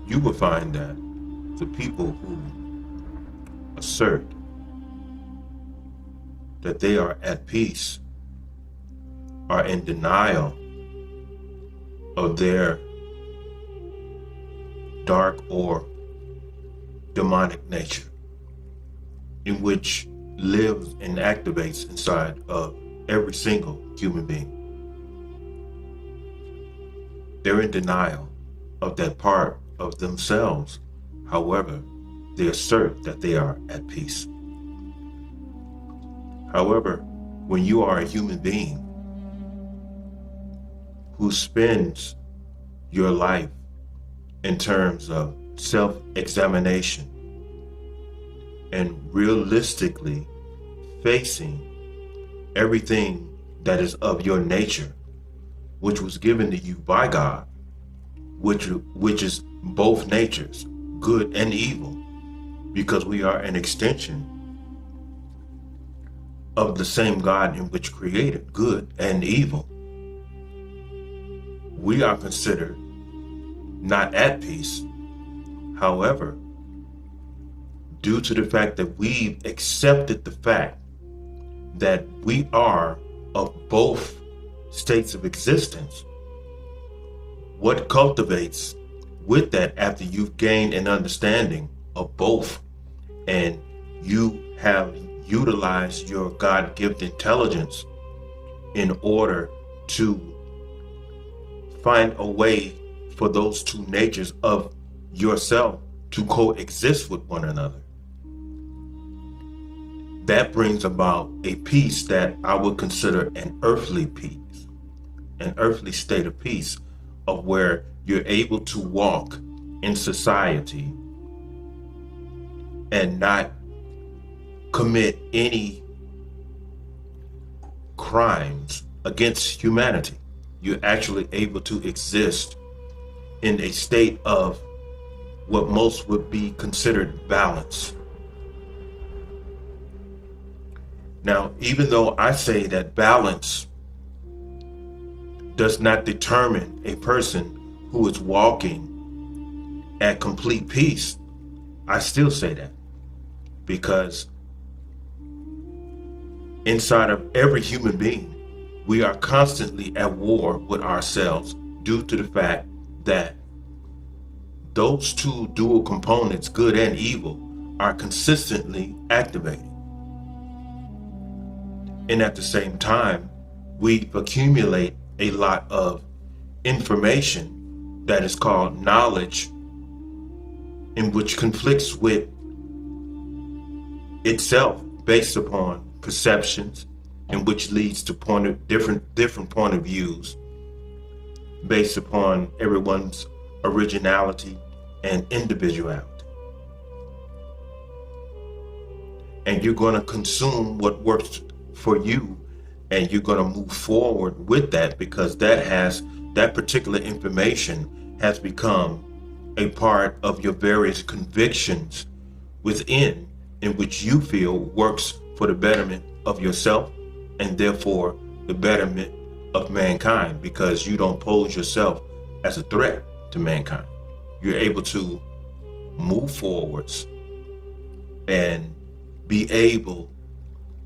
you will find that the people who assert that they are at peace are in denial of their dark or demonic nature, in which lives and activates inside of every single human being. They're in denial of that part of themselves. However, they assert that they are at peace. However, when you are a human being who spends your life in terms of self-examination and realistically facing everything that is of your nature, which was given to you by God, which is both natures, good and evil, because we are an extension of the same God in which created good and evil. We are considered not at peace. However, due to the fact that we've accepted the fact that we are of both states of existence, what cultivates with that after you've gained an understanding of both and you have utilized your God-given intelligence in order to find a way for those two natures of yourself to coexist with one another. That brings about a peace that I would consider an earthly peace, an earthly state of peace, of where you're able to walk in society and not commit any crimes against humanity. You're actually able to exist in a state of what most would be considered balance. Now, even though I say that balance does not determine a person who is walking at complete peace, I still say that, because inside of every human being, we are constantly at war with ourselves due to the fact that those two dual components, good and evil, are consistently activated. And at the same time, we accumulate a lot of information that is called knowledge, in which conflicts with itself based upon perceptions, and which leads to different point of views based upon everyone's originality and individuality. And you're going to consume what works for you, and you're going to move forward with that, because that particular information has become a part of your various convictions within, in which you feel works for the betterment of yourself and therefore the betterment of mankind, because you don't pose yourself as a threat to mankind. You're able to move forwards and be able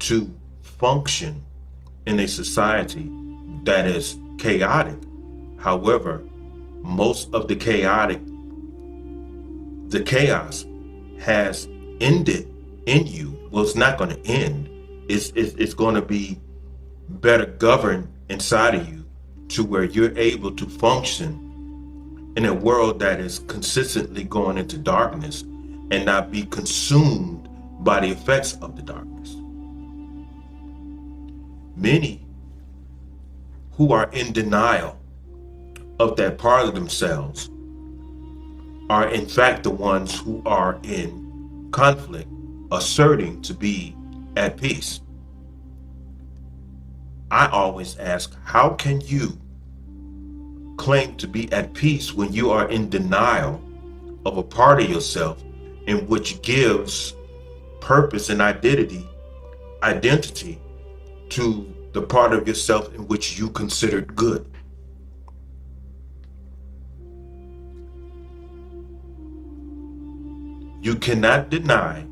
to function in a society that is chaotic. However, most of the chaos has ended in you. Well, it's not going to end. It's going to be better governed inside of you, to where you're able to function in a world that is consistently going into darkness and not be consumed by the effects of the darkness. Many who are in denial of that part of themselves are in fact the ones who are in conflict, asserting to be at peace. I always ask, how can you claim to be at peace when you are in denial of a part of yourself in which gives purpose and identity to the part of yourself in which you considered good? You cannot deny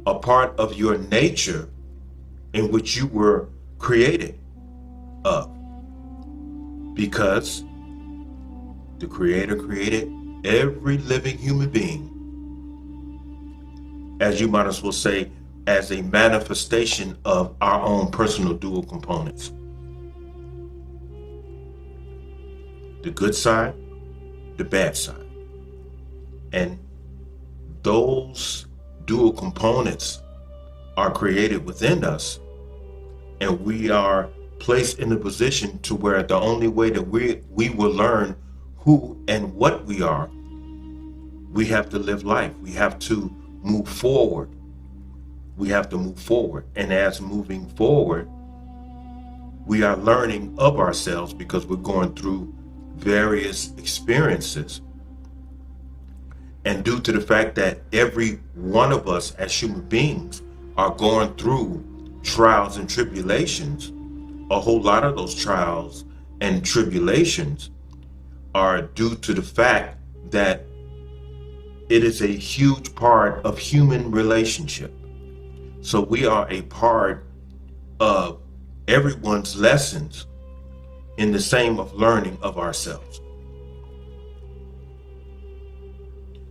a part of your nature in which you were created of, because the Creator created every living human being, as you might as well say, as a manifestation of our own personal dual components. The good side, the bad side. And those dual components are created within us, and we are placed in a position to where the only way that we will learn who and what we are, we have to live life. We have to move forward. We have to move forward. And as moving forward, we are learning of ourselves because we're going through various experiences. And due to the fact that every one of us as human beings are going through trials and tribulations, a whole lot of those trials and tribulations are due to the fact that it is a huge part of human relationship. So we are a part of everyone's lessons in the same of learning of ourselves.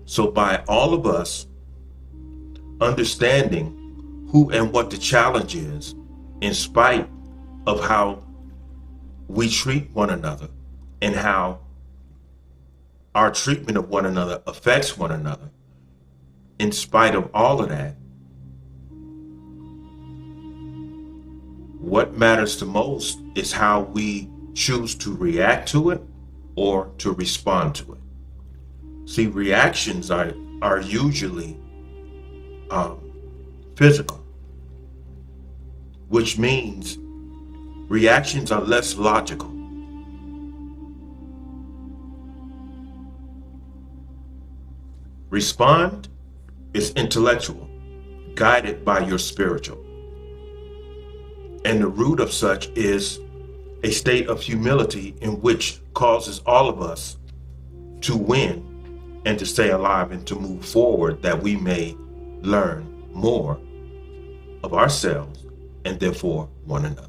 So by all of us understanding who and what the challenge is, in spite of how we treat one another and how our treatment of one another affects one another, in spite of all of that, what matters the most is how we choose to react to it or to respond to it. See, reactions are usually physical, which means reactions are less logical. Respond is intellectual, guided by your spiritual. And the root of such is a state of humility in which causes all of us to win and to stay alive and to move forward, that we may learn more of ourselves and therefore one another.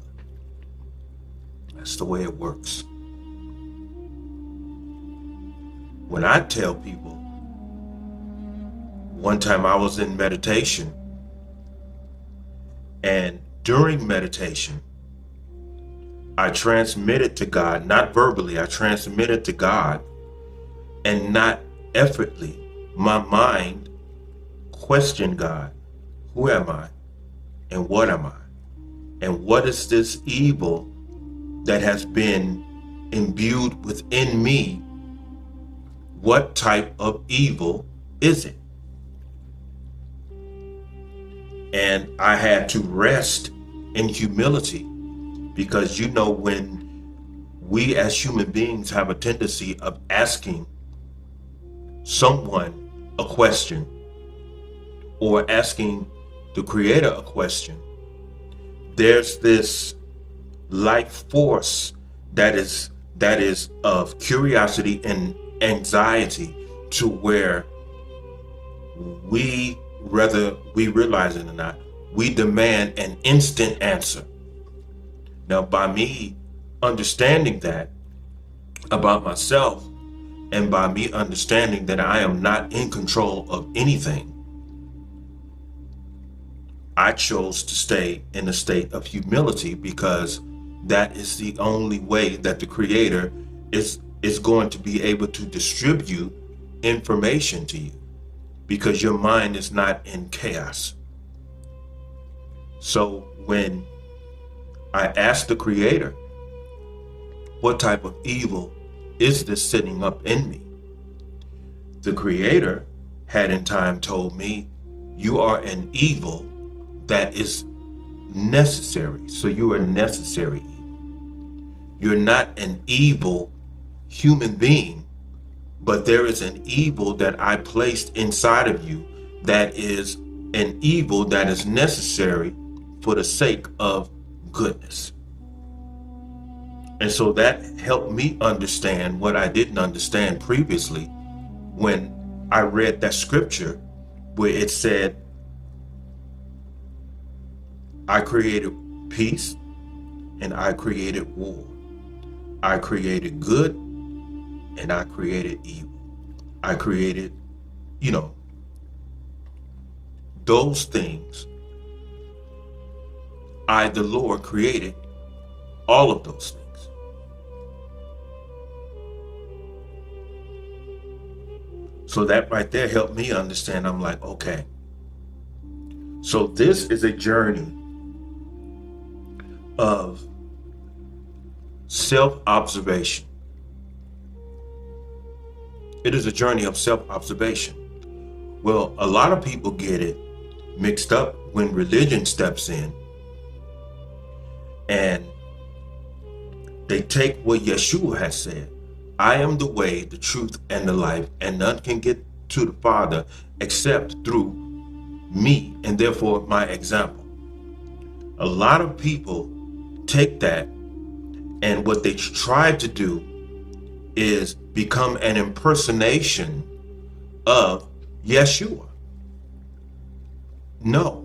That's the way it works. When I tell people, one time I was in meditation, and during meditation, I transmitted to God, not verbally, I transmitted to God, and not effortlessly, my mind questioned God. Who am I? And what am I? And what is this evil that has been imbued within me? What type of evil is it? And I had to rest in humility, because when we as human beings have a tendency of asking someone a question or asking the Creator a question, there's this life force that is of curiosity and anxiety, to where we, whether we realize it or not, we demand an instant answer. Now, by me understanding that about myself, and by me understanding that I am not in control of anything, I chose to stay in a state of humility, because that is the only way that the Creator is going to be able to distribute information to you, because your mind is not in chaos. So when I asked the Creator, what type of evil is this sitting up in me? The Creator had in time told me, you are an evil that is necessary. So you are necessary evil. You're not an evil human being, but there is an evil that I placed inside of you that is an evil that is necessary for the sake of goodness. And so that helped me understand what I didn't understand previously, when I read that scripture where it said, I created peace and I created war. I created good and I created evil. I created, you know, those things. I, the Lord, created all of those things. So that right there helped me understand. I'm like, okay, so this is a journey of self-observation. It is a journey of self-observation. Well, a lot of people get it mixed up when religion steps in and they take what Yeshua has said. I am the way, the truth, and the life, and none can get to the Father except through me, and therefore my example. A lot of people take that, and what they try to do is become an impersonation of Yeshua. No.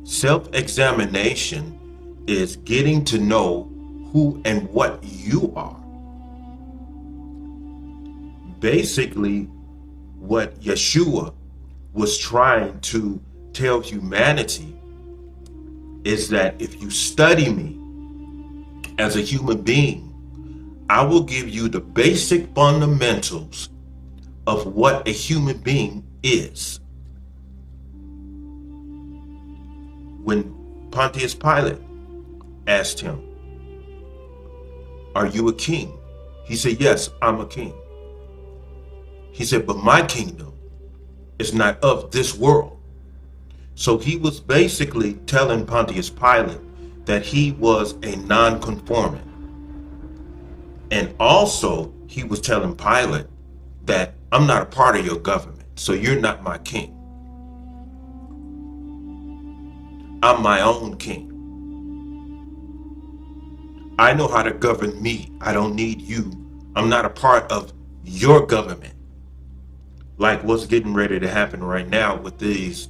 Self-examination is getting to know who and what you are. Basically, what Yeshua was trying to tell humanity is that if you study me as a human being, I will give you the basic fundamentals of what a human being is. When Pontius Pilate asked him, are you a king? He said, yes, I'm a king. He said, but my kingdom is not of this world. So he was basically telling Pontius Pilate that he was a non-conformant. And also he was telling Pilate that I'm not a part of your government, so you're not my king. I'm my own king. I know how to govern me. I don't need you. I'm not a part of your government. Like what's getting ready to happen right now with this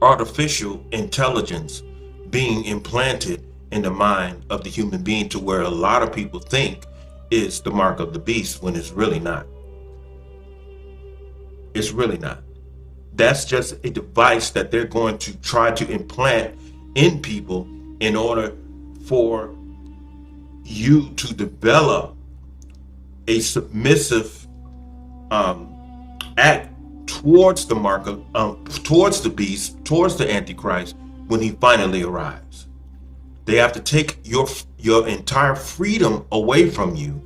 artificial intelligence being implanted in the mind of the human being, to where a lot of people think is the mark of the beast when it's really not. It's really not. That's just a device that they're going to try to implant in people in order for you to develop a submissive act towards the mark of, towards the beast, towards the Antichrist when he finally arrives. They have to take your entire freedom away from you.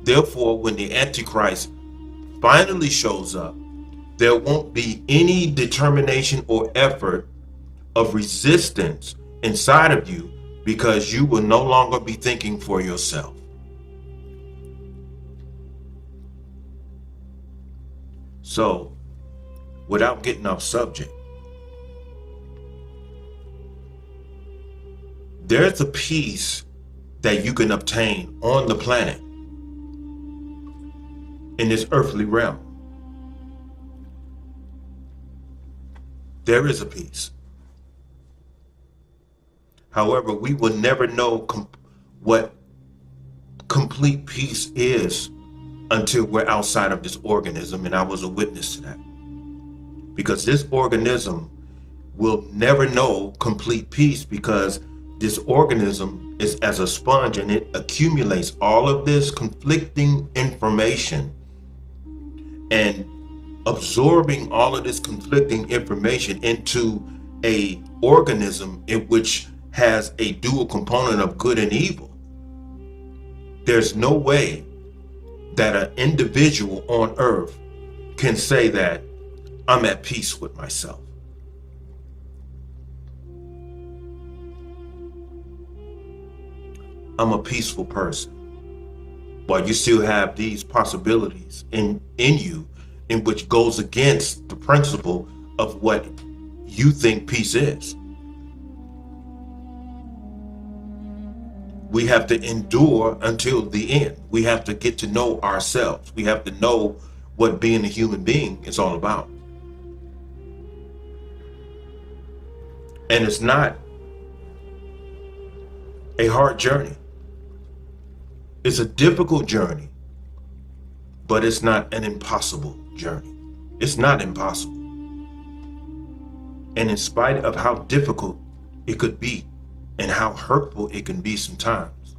Therefore, when the Antichrist finally shows up, there won't be any determination or effort of resistance inside of you, because you will no longer be thinking for yourself. So, without getting off subject, there's a peace that you can obtain on the planet in this earthly realm. There is a peace. However, we will never know what complete peace is until we're outside of this organism, and I was a witness to that. Because this organism will never know complete peace, because this organism is as a sponge, and it accumulates all of this conflicting information, and absorbing all of this conflicting information into a organism in which has a dual component of good and evil. There's no way that an individual on earth can say that I'm at peace with myself. I'm a peaceful person. But you still have these possibilities in you, in which goes against the principle of what you think peace is. we have to endure until the end. We have to get to know ourselves. We have to know what being a human being is all about. And it's not a hard journey. It's a difficult journey, but it's not an impossible journey. It's not impossible. And in spite of how difficult it could be and how hurtful it can be sometimes,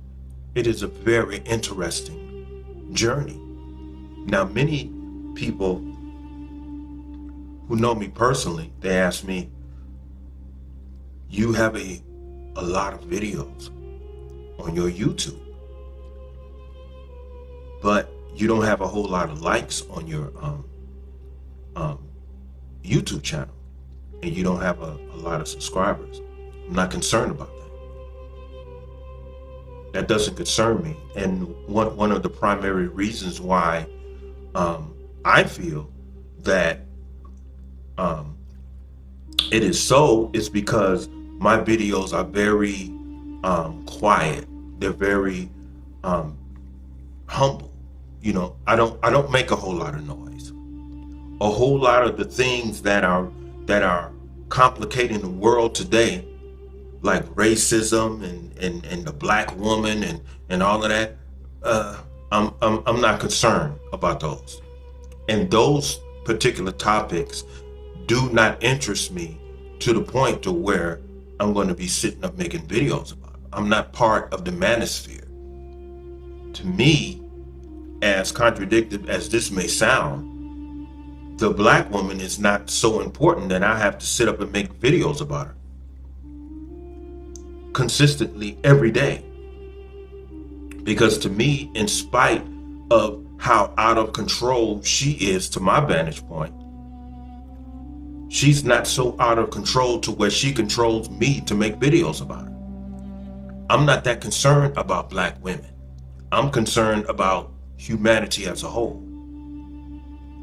it is a very interesting journey. Now, many people who know me personally, they ask me, you have a lot of videos on your YouTube, but you don't have a whole lot of likes on your YouTube channel, and you don't have a lot of subscribers. I'm not concerned about that. That doesn't concern me. And one of the primary reasons why I feel that it is so is because my videos are very quiet. They're very humble. You know, I don't make a whole lot of noise. A whole lot of the things that are complicating the world today, like racism and the black woman and all of that, I'm not concerned about those. And those particular topics do not interest me to the point to where I'm going to be sitting up making videos about it. I'm not part of the manosphere. To me, as contradictory as this may sound, the black woman is not so important that I have to sit up and make videos about her consistently every day. Because to me, in spite of how out of control she is to my vantage point, she's not so out of control to where she controls me to make videos about her. I'm not that concerned about black women. I'm concerned about humanity as a whole.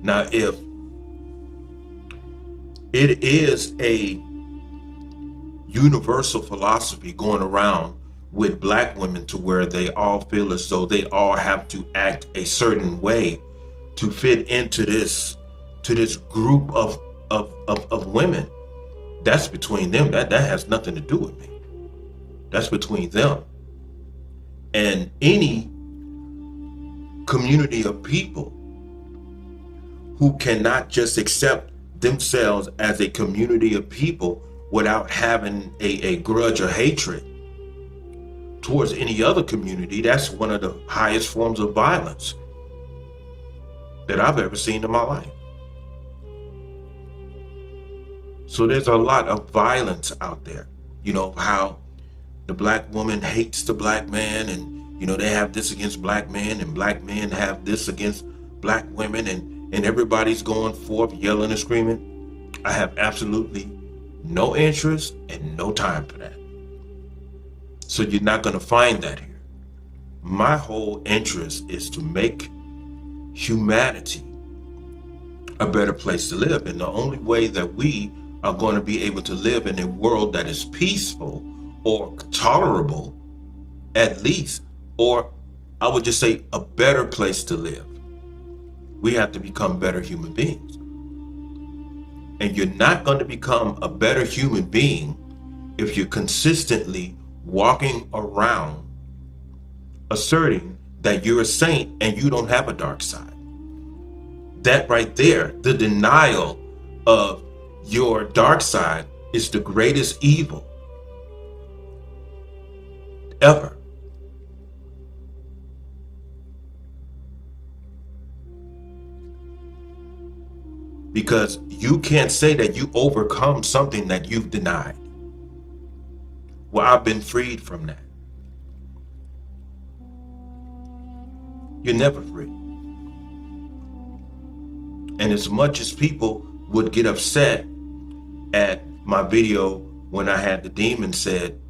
Now, if it is a universal philosophy going around with black women to where they all feel as though they all have to act a certain way to fit into this group of women, that's between them. That has nothing to do with me. That's between them. And any community of people who cannot just accept themselves as a community of people without having a grudge or hatred towards any other community, that's one of the highest forms of violence that I've ever seen in my life. So there's a lot of violence out there. You know, how the black woman hates the black man, and, you know, they have this against black men, and black men have this against black women, and everybody's going forth yelling and screaming. I have absolutely no interest and no time for that. So you're not going to find that here. My whole interest is to make humanity a better place to live. And the only way that we are going to be able to live in a world that is peaceful or tolerable, at least, or I would just say a better place to live, we have to become better human beings. And you're not going to become a better human being if you're consistently walking around asserting that you're a saint and you don't have a dark side. That right there, the denial of your dark side, is the greatest evil ever. Because you can't say that you overcome something that you've denied. Well, I've been freed from that. You're never free. And as much as people would get upset at my video when I had the demon said,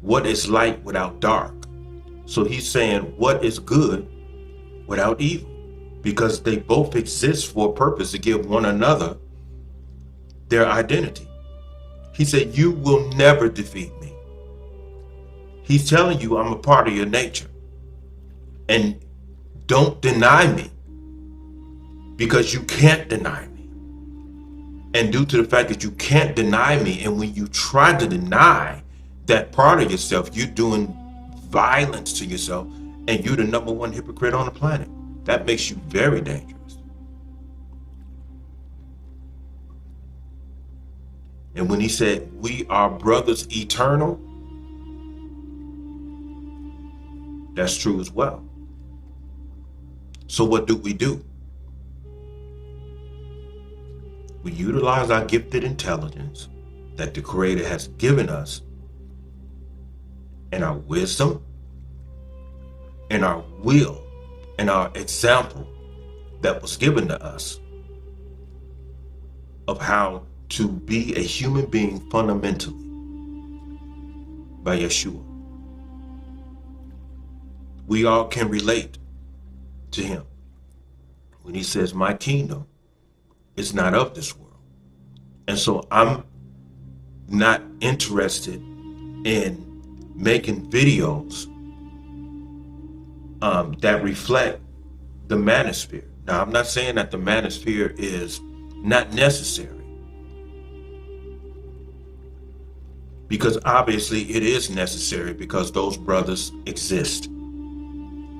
what is light without dark? So he's saying, what is good without evil? Because they both exist for a purpose, to give one another their identity. He said, you will never defeat me. He's telling you, I'm a part of your nature. And don't deny me, because you can't deny me. And due to the fact that you can't deny me, and when you try to deny that part of yourself, you're doing violence to yourself, and you're the number one hypocrite on the planet. That makes you very dangerous. And when he said, we are brothers eternal, that's true as well. So what do? We utilize our gifted intelligence that the Creator has given us, and our wisdom, and our will, and our example that was given to us of how to be a human being fundamentally by Yeshua. We all can relate to him when he says, my kingdom is not of this world. And so I'm not interested in making videos that reflect the manosphere. Now, I'm not saying that the manosphere is not necessary, because obviously it is necessary, because those brothers exist.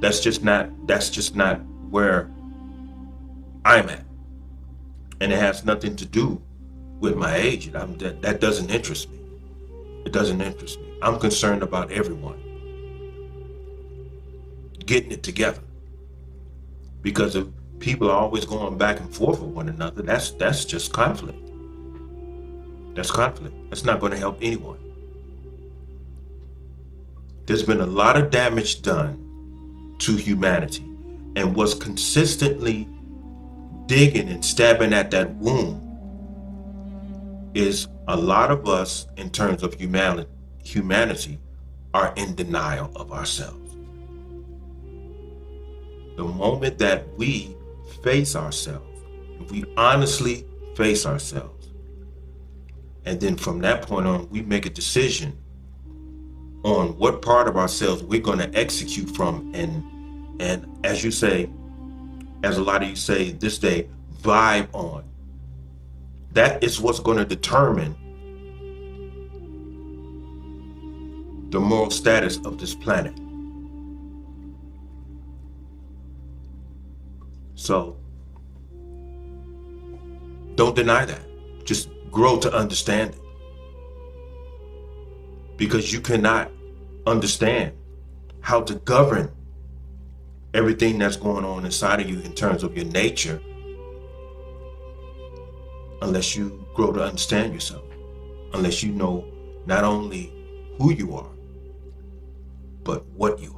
That's just not where I'm at. And it has nothing to do with my age. That doesn't interest me. It doesn't interest me. I'm concerned about everyone getting it together. Because if people are always going back and forth with one another, that's just conflict. That's conflict. That's not going to help anyone. There's been a lot of damage done to humanity, and what's consistently digging and stabbing at that wound is a lot of us, in terms of humanity, are in denial of ourselves. The moment that we face ourselves, if we honestly face ourselves, and then from that point on, we make a decision on what part of ourselves we're going to execute from, and as you say, as a lot of you say this day, vibe on. That is what's going to determine the moral status of this planet. So don't deny that. Just grow to understand it. Because you cannot understand how to govern everything that's going on inside of you in terms of your nature unless you grow to understand yourself, unless you know not only who you are, but what you are.